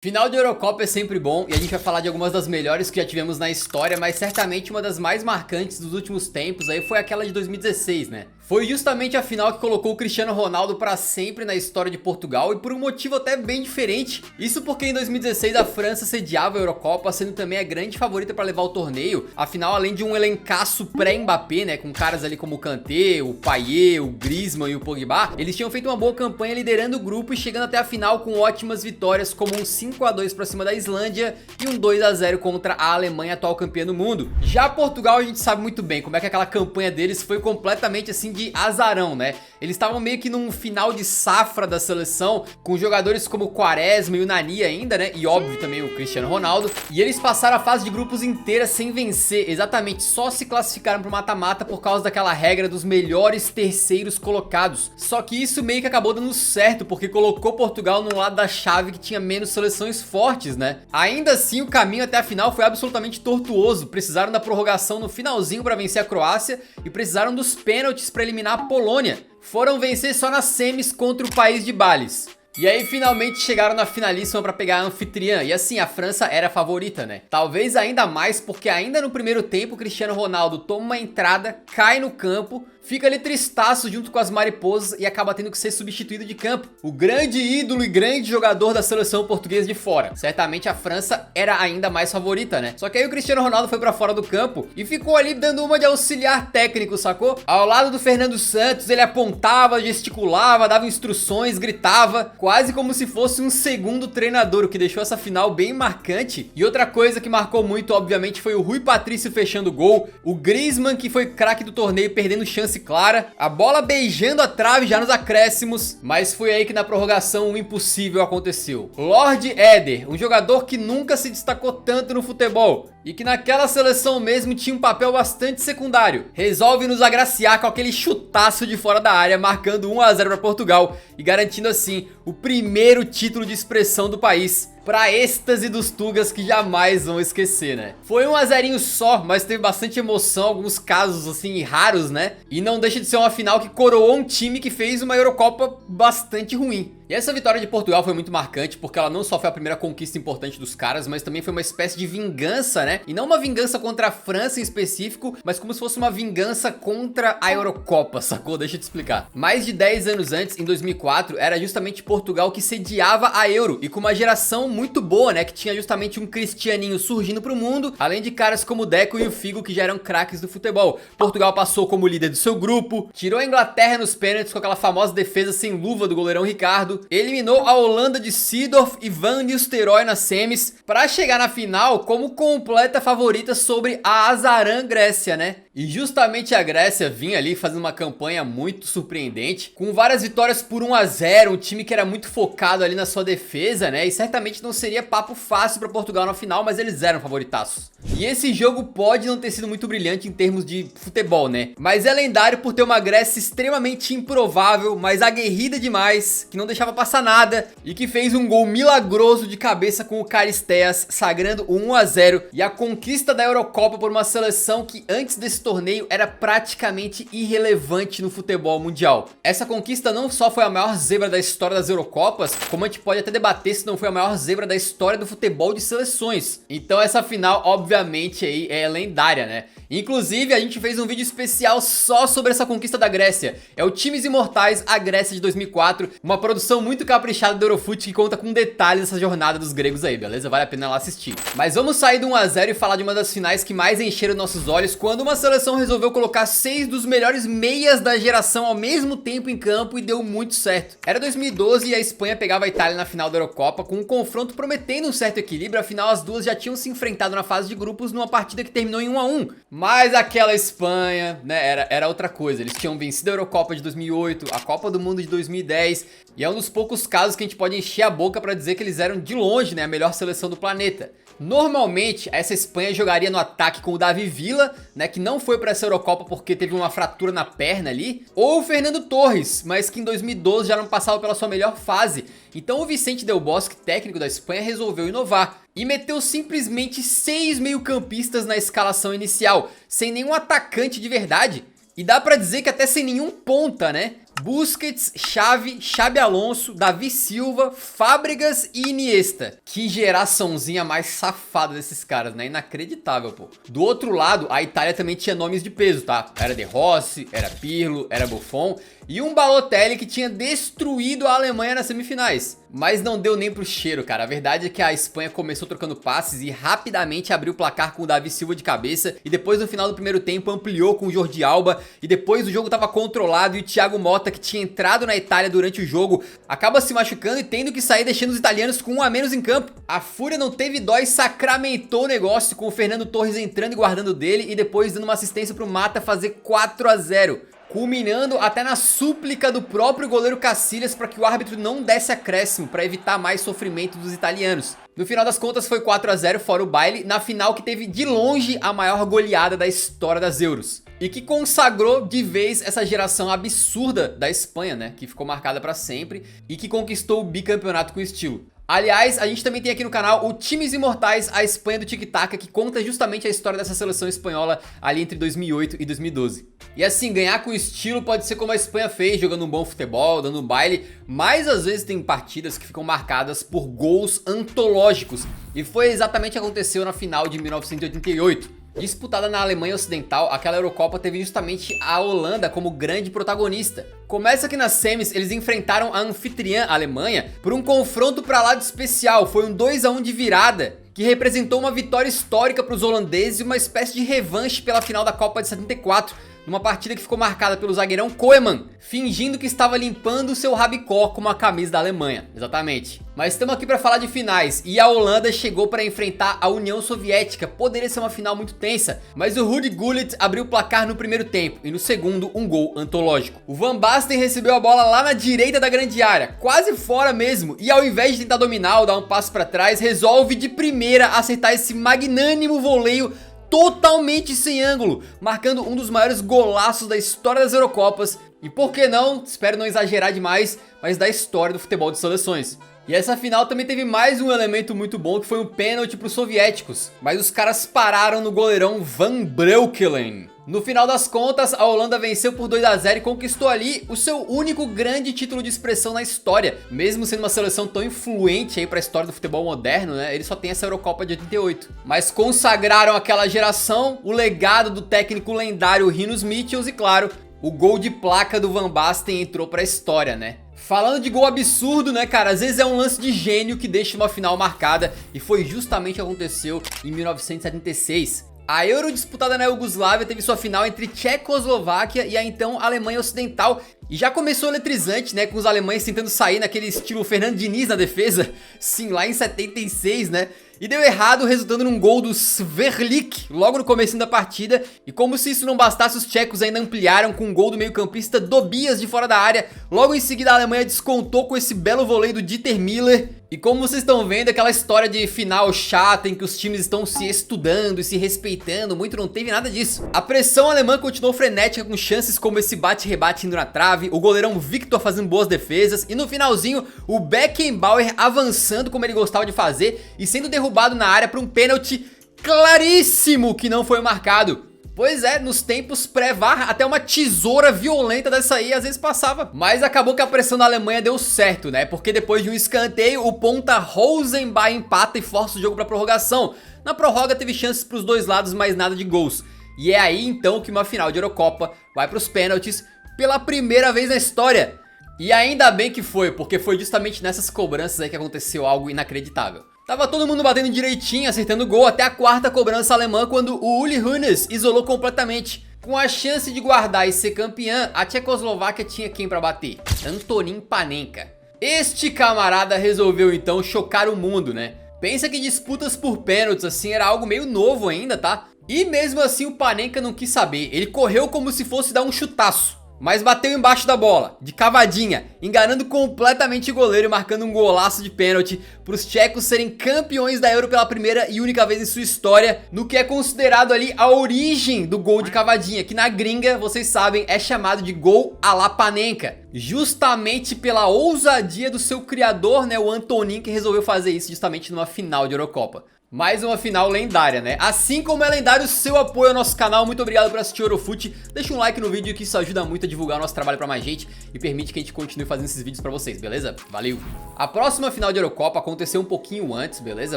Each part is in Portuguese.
Final de Eurocopa é sempre bom e a gente vai falar de algumas das melhores que já tivemos na história, mas certamente uma das mais marcantes dos últimos tempos aí foi aquela de 2016, né? Foi justamente a final que colocou o Cristiano Ronaldo pra sempre na história de Portugal e por um motivo até bem diferente. Isso porque em 2016 a França sediava a Eurocopa, sendo também a grande favorita pra levar o torneio. Afinal, além de um elencaço pré-Mbappé, né, com caras ali como o Kanté, o Payet, o Griezmann e o Pogba, eles tinham feito uma boa campanha liderando o grupo e chegando até a final com ótimas vitórias como um 5-2 pra cima da Islândia e um 2-0 contra a Alemanha, atual campeã do mundo. Já Portugal a gente sabe muito bem como é que aquela campanha deles foi completamente assim de azarão, né? Eles estavam meio que num final de safra da seleção, com jogadores como o Quaresma e o Nani ainda, né? E óbvio também o Cristiano Ronaldo. E eles passaram a fase de grupos inteira sem vencer, exatamente, só se classificaram pro mata-mata por causa daquela regra dos melhores terceiros colocados. Só que isso meio que acabou dando certo, porque colocou Portugal no lado da chave que tinha menos seleções fortes, né? Ainda assim, o caminho até a final foi absolutamente tortuoso. Precisaram da prorrogação no finalzinho para vencer a Croácia e precisaram dos pênaltis para eliminar a Polônia. Foram vencer só nas semis contra o país de Bales. E aí finalmente chegaram na finalíssima para pegar a anfitriã, e assim, a França era a favorita, né? Talvez ainda mais porque ainda no primeiro tempo o Cristiano Ronaldo toma uma entrada, cai no campo, fica ali tristaço junto com as mariposas e acaba tendo que ser substituído de campo. O grande ídolo e grande jogador da seleção portuguesa de fora. Certamente a França era ainda mais favorita, né? Só que aí o Cristiano Ronaldo foi pra fora do campo e ficou ali dando uma de auxiliar técnico, sacou? Ao lado do Fernando Santos, ele apontava, gesticulava, dava instruções, gritava, quase como se fosse um segundo treinador, o que deixou essa final bem marcante. E outra coisa que marcou muito, obviamente, foi o Rui Patrício fechando o gol, o Griezmann, que foi craque do torneio, perdendo chance clara, a bola beijando a trave já nos acréscimos, mas foi aí que na prorrogação o impossível aconteceu. Lord Eder, um jogador que nunca se destacou tanto no futebol e que naquela seleção mesmo tinha um papel bastante secundário, resolve nos agraciar com aquele chutaço de fora da área, marcando 1-0 para Portugal e garantindo assim o primeiro título de expressão do país, pra êxtase dos Tugas que jamais vão esquecer, né? Foi 1-0 só, mas teve bastante emoção, alguns casos assim raros, né? E não deixa de ser uma final que coroou um time que fez uma Eurocopa bastante ruim. E essa vitória de Portugal foi muito marcante porque ela não só foi a primeira conquista importante dos caras, mas também foi uma espécie de vingança, né? E não uma vingança contra a França em específico, mas como se fosse uma vingança contra a Eurocopa, sacou? Deixa eu te explicar. Mais de 10 anos antes, em 2004, era justamente Portugal que sediava a Euro e com uma geração muito boa, né? Que tinha justamente um Cristianinho surgindo pro mundo, além de caras como o Deco e o Figo que já eram craques do futebol. Portugal passou como líder do seu grupo, tirou a Inglaterra nos pênaltis com aquela famosa defesa sem luva do goleirão Ricardo, eliminou a Holanda de Seedorf e Van Nistelrooy nas semis, para chegar na final como completa favorita sobre a azarã Grécia, né? E justamente a Grécia vinha ali fazendo uma campanha muito surpreendente, com várias vitórias por 1-0, um time que era muito focado ali na sua defesa, né? E certamente não seria papo fácil para Portugal na final, mas eles eram favoritaços. E esse jogo pode não ter sido muito brilhante em termos de futebol, né? Mas é lendário por ter uma Grécia extremamente improvável, mas aguerrida demais, que não deixava passar nada e que fez um gol milagroso de cabeça com o Charisteas, sagrando o 1-0 e a conquista da Eurocopa por uma seleção que antes desse torneio era praticamente irrelevante no futebol mundial. Essa conquista não só foi a maior zebra da história das Eurocopas, como a gente pode até debater se não foi a maior zebra da história do futebol de seleções. Então essa final, obviamente, aí é lendária, né? Inclusive, a gente fez um vídeo especial só sobre essa conquista da Grécia. É o Times Imortais, a Grécia de 2004, uma produção muito caprichada do Eurofoot que conta com detalhes dessa jornada dos gregos aí, beleza? Vale a pena lá assistir. Mas vamos sair do 1-0 e falar de uma das finais que mais encheram nossos olhos, quando uma seleção resolveu colocar 6 dos melhores meias da geração ao mesmo tempo em campo e deu muito certo. Era 2012 e a Espanha pegava a Itália na final da Eurocopa, com um confronto prometendo um certo equilíbrio, afinal as duas já tinham se enfrentado na fase de grupos numa partida que terminou em 1-1. Mas aquela Espanha, né, era outra coisa. Eles tinham vencido a Eurocopa de 2008, a Copa do Mundo de 2010, e é um dos poucos casos que a gente pode encher a boca pra dizer que eles eram de longe, né, a melhor seleção do planeta. Normalmente, essa Espanha jogaria no ataque com o Davi Villa, né, que não foi pra essa Eurocopa porque teve uma fratura na perna ali, ou o Fernando Torres, mas que em 2012 já não passava pela sua melhor fase. Então o Vicente Del Bosque, técnico da Espanha, resolveu inovar e meteu simplesmente 6 meio-campistas na escalação inicial, sem nenhum atacante de verdade. E dá pra dizer que até sem nenhum ponta, né? Busquets, Xabi Alonso, Davi Silva, Fábregas e Iniesta. Que geraçãozinha mais safada desses caras, né? Inacreditável, pô. Do outro lado, a Itália também tinha nomes de peso, tá? Era De Rossi, era Pirlo, era Buffon e um Balotelli que tinha destruído a Alemanha nas semifinais. Mas não deu nem pro cheiro, cara. A verdade é que a Espanha começou trocando passes e rapidamente abriu o placar com o Davi Silva de cabeça. E depois no final do primeiro tempo ampliou com o Jordi Alba. E depois o jogo tava controlado e o Thiago Motta, que tinha entrado na Itália durante o jogo, acaba se machucando e tendo que sair, deixando os italianos com um a menos em campo. A Fúria não teve dó e sacramentou o negócio com o Fernando Torres entrando e guardando dele e depois dando uma assistência pro Mata fazer 4-0. Culminando até na súplica do próprio goleiro Casillas para que o árbitro não desse acréscimo para evitar mais sofrimento dos italianos. No final das contas foi 4-0 fora o baile, na final que teve de longe a maior goleada da história das Euros. E que consagrou de vez essa geração absurda da Espanha, né? Que ficou marcada para sempre e que conquistou o bicampeonato com estilo. Aliás, a gente também tem aqui no canal o Times Imortais, a Espanha do Tic Tac, que conta justamente a história dessa seleção espanhola ali entre 2008 e 2012. E assim, ganhar com estilo pode ser como a Espanha fez, jogando um bom futebol, dando um baile, mas às vezes tem partidas que ficam marcadas por gols antológicos. E foi exatamente o que aconteceu na final de 1988. Disputada na Alemanha Ocidental, aquela Eurocopa teve justamente a Holanda como grande protagonista. Começa que nas semis eles enfrentaram a anfitriã Alemanha por um confronto pra lá de especial, foi um 2-1 de virada, que representou uma vitória histórica para os holandeses e uma espécie de revanche pela final da Copa de 74, numa partida que ficou marcada pelo zagueirão Koeman, fingindo que estava limpando o seu rabicó com uma camisa da Alemanha, exatamente. Mas estamos aqui para falar de finais, e a Holanda chegou para enfrentar a União Soviética. Poderia ser uma final muito tensa, mas o Ruud Gullit abriu o placar no primeiro tempo, e no segundo um gol antológico. O Van Basten recebeu a bola lá na direita da grande área, quase fora mesmo, e ao invés de tentar dominar ou dar um passo para trás, resolve de primeira acertar esse magnânimo voleio totalmente sem ângulo, marcando um dos maiores golaços da história das Eurocopas e, por que não, espero não exagerar demais, mas da história do futebol de seleções. E essa final também teve mais um elemento muito bom, que foi um pênalti para os soviéticos, mas os caras pararam no goleirão Van Breukelen. No final das contas, a Holanda venceu por 2-0 e conquistou ali o seu único grande título de expressão na história. Mesmo sendo uma seleção tão influente aí para a história do futebol moderno, né? Ele só tem essa Eurocopa de 88. Mas consagraram aquela geração, o legado do técnico lendário Rinus Michels e, claro, o gol de placa do Van Basten entrou para a história, né? Falando de gol absurdo, né, cara? Às vezes é um lance de gênio que deixa uma final marcada, e foi justamente o que aconteceu em 1976. A Euro disputada na Iugoslávia teve sua final entre Tchecoslováquia e a então Alemanha Ocidental. E já começou eletrizante, né, com os alemães tentando sair naquele estilo Fernando Diniz na defesa. Sim, lá em 76, né? E deu errado, resultando num gol do Sverlik logo no comecinho da partida. E como se isso não bastasse, os tchecos ainda ampliaram com um gol do meio-campista Dobias de fora da área. Logo em seguida a Alemanha descontou com esse belo voleio do Dieter Miller. E como vocês estão vendo, aquela história de final chata em que os times estão se estudando e se respeitando, muito não teve nada disso. A pressão alemã continuou frenética com chances como esse bate-rebate indo na trave, o goleirão Victor fazendo boas defesas e no finalzinho o Beckenbauer avançando como ele gostava de fazer e sendo derrubado na área para um pênalti claríssimo que não foi marcado. Pois é, nos tempos pré-VAR, até uma tesoura violenta dessa aí às vezes passava. Mas acabou que a pressão da Alemanha deu certo, né? Porque depois de um escanteio, o ponta Rosenbach empata e força o jogo pra prorrogação. Na prorroga teve chances pros dois lados, mas nada de gols. E é aí então que uma final de Eurocopa vai pros pênaltis pela primeira vez na história. E ainda bem que foi, porque foi justamente nessas cobranças aí que aconteceu algo inacreditável. Tava todo mundo batendo direitinho, acertando o gol até a quarta cobrança alemã, quando o Uli Hoeneß isolou completamente. Com a chance de guardar e ser campeã, a Tchecoslováquia tinha quem pra bater? Antonin Panenka. Este camarada resolveu então chocar o mundo, né? Pensa que disputas por pênaltis assim era algo meio novo ainda, tá? E mesmo assim o Panenka não quis saber, ele correu como se fosse dar um chutaço. Mas bateu embaixo da bola, de cavadinha, enganando completamente o goleiro e marcando um golaço de pênalti para os tchecos serem campeões da Euro pela primeira e única vez em sua história, no que é considerado ali a origem do gol de cavadinha, que na gringa, vocês sabem, é chamado de gol à la Panenka. justamente pela ousadia do seu criador, né, o Antonin, que resolveu fazer isso justamente numa final de Eurocopa. Mais uma final lendária, né? Assim como é lendário o seu apoio ao nosso canal. Muito obrigado por assistir o Eurofut. Deixa um like no vídeo que isso ajuda muito a divulgar o nosso trabalho pra mais gente e permite que a gente continue fazendo esses vídeos pra vocês, beleza? Valeu! A próxima final de Eurocopa aconteceu um pouquinho antes, beleza?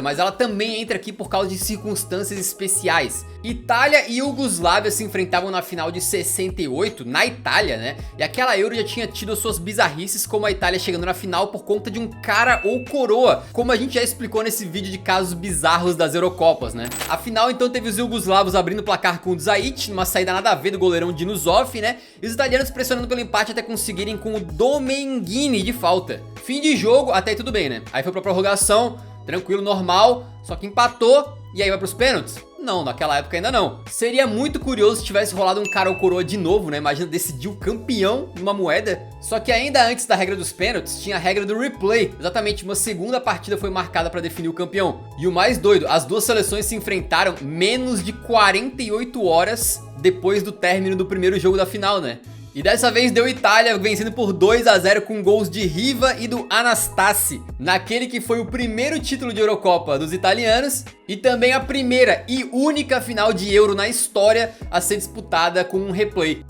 Mas ela também entra aqui por causa de circunstâncias especiais. Itália e Iugoslávia se enfrentavam na final de 68, na Itália, né? E aquela Euro já tinha tido suas bizarrices, como a Itália chegando na final por conta de um cara ou coroa, como a gente já explicou nesse vídeo de casos bizarros das Eurocopas, né? Afinal, então, teve os iugoslavos abrindo o placar com o Dzaic, numa saída nada a ver do goleirão Dinuzov, né? E os italianos pressionando pelo empate até conseguirem com o Domenghini de falta. Fim de jogo, até aí tudo bem, né? Aí foi pra prorrogação, tranquilo, normal, só que empatou e aí vai pros pênaltis? Não, naquela época ainda não. Seria muito curioso se tivesse rolado um cara ou coroa de novo, né? Imagina decidir o campeão numa moeda. Só que ainda antes da regra dos pênaltis, tinha a regra do replay. Exatamente, uma segunda partida foi marcada para definir o campeão. E o mais doido, as duas seleções se enfrentaram menos de 48 horas depois do término do primeiro jogo da final, né? E dessa vez deu Itália vencendo por 2 a 0 com gols de Riva e do Anastasi, naquele que foi o primeiro título de Eurocopa dos italianos e também a primeira e única final de Euro na história a ser disputada com um replay.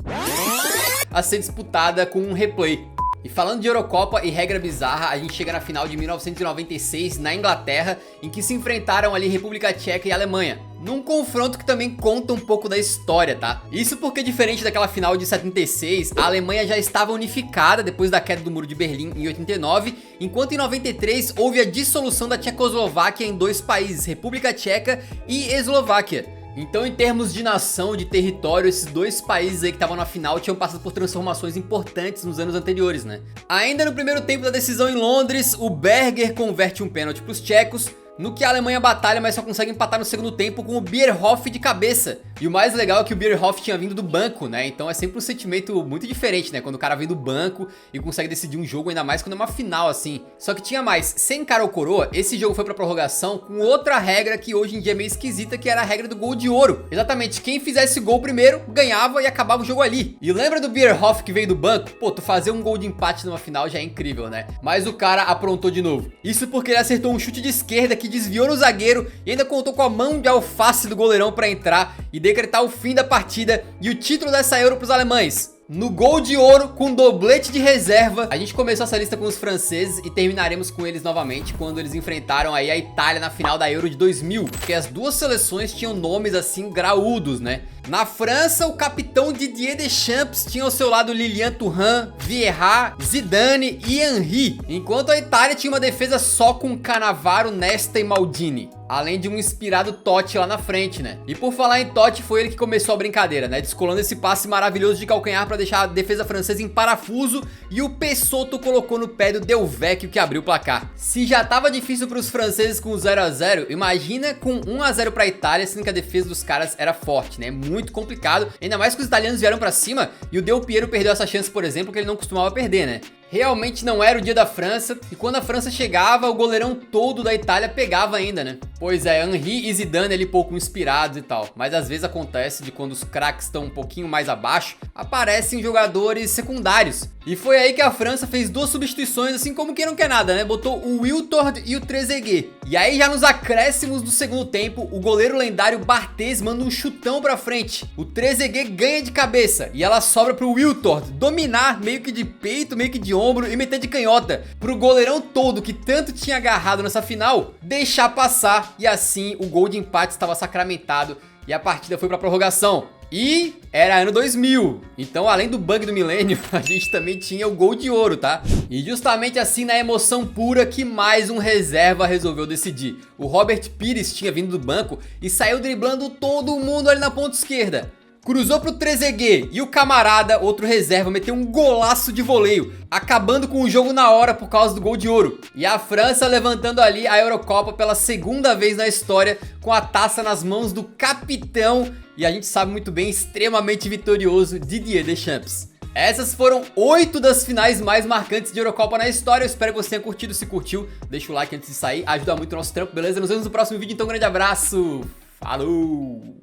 E falando de Eurocopa e regra bizarra, a gente chega na final de 1996 na Inglaterra, em que se enfrentaram ali República Tcheca e Alemanha. Num confronto que também conta um pouco da história, tá? Isso porque, diferente daquela final de 76, a Alemanha já estava unificada depois da queda do Muro de Berlim em 89, enquanto em 93 houve a dissolução da Tchecoslováquia em dois países, República Tcheca e Eslováquia. Então, em termos de nação, de território, esses dois países aí que estavam na final tinham passado por transformações importantes nos anos anteriores, né? Ainda no primeiro tempo da decisão em Londres, o Berger converte um pênalti para os tchecos, no que a Alemanha batalha, mas só consegue empatar no segundo tempo com o Bierhoff de cabeça. E o mais legal é que o Bierhoff tinha vindo do banco, né? Então é sempre um sentimento muito diferente, né? Quando o cara vem do banco e consegue decidir um jogo, ainda mais quando é uma final assim. Só que tinha mais, sem cara ou coroa, esse jogo foi pra prorrogação com outra regra que hoje em dia é meio esquisita, que era a regra do gol de ouro. Exatamente, quem fizesse gol primeiro ganhava e acabava o jogo ali. E lembra do Bierhoff que veio do banco? Pô, tu fazer um gol de empate numa final já é incrível, né? Mas o cara aprontou de novo. Isso porque ele acertou um chute de esquerda que desviou no zagueiro e ainda contou com a mão de alface do goleirão pra entrar e decretar o fim da partida e o título dessa Euro pros alemães. No gol de ouro, com doblete de reserva, a gente começou essa lista com os franceses e terminaremos com eles novamente quando eles enfrentaram aí a Itália na final da Euro de 2000, porque as duas seleções tinham nomes assim graúdos, né? Na França, o capitão Didier Deschamps tinha ao seu lado Lilian Thuram, Vieira, Zidane e Henry, enquanto a Itália tinha uma defesa só com Cannavaro, Nesta e Maldini, além de um inspirado Totti lá na frente, né? E por falar em Totti, foi ele que começou a brincadeira, né? Descolando esse passe maravilhoso de calcanhar para deixar a defesa francesa em parafuso e o Pessotto colocou no pé do Del Vecchio que abriu o placar. Se já tava difícil para os franceses com 0 a 0, imagina com 1 a 0 para a Itália, sendo que a defesa dos caras era forte, né? Muito complicado, ainda mais que os italianos vieram pra cima e o Del Piero perdeu essa chance, por exemplo, que ele não costumava perder, né? Realmente não era o dia da França, e quando a França chegava, o goleirão todo da Itália pegava ainda, né? Pois é, Henry e Zidane ali pouco inspirados e tal, mas às vezes acontece de quando os craques estão um pouquinho mais abaixo, aparecem jogadores secundários. E foi aí que a França fez duas substituições, assim como quem não quer nada, né? Botou o Wiltord e o Trezeguet. E aí já nos acréscimos do segundo tempo, o goleiro lendário Barthez manda um chutão pra frente. O Trezeguet ganha de cabeça e ela sobra pro Wiltord dominar meio que de peito, meio que de ombro e meter de canhota, pro goleirão todo que tanto tinha agarrado nessa final deixar passar, e assim o gol de empate estava sacramentado e a partida foi pra prorrogação. E era ano 2000, então além do bug do milênio, a gente também tinha o gol de ouro, tá? E justamente assim, na emoção pura, que mais um reserva resolveu decidir. O Robert Pires tinha vindo do banco e saiu driblando todo mundo ali na ponta esquerda. Cruzou pro Trezeguet e o camarada, outro reserva, meteu um golaço de voleio, acabando com o jogo na hora por causa do gol de ouro. E a França levantando ali a Eurocopa pela segunda vez na história, com a taça nas mãos do capitão, e a gente sabe muito bem, extremamente vitorioso, Didier Deschamps. Essas foram 8 das finais mais marcantes de Eurocopa na história. Eu espero que você tenha curtido. Se curtiu, deixa o like antes de sair, ajuda muito o nosso trampo, beleza? Nos vemos no próximo vídeo, então um grande abraço, falou!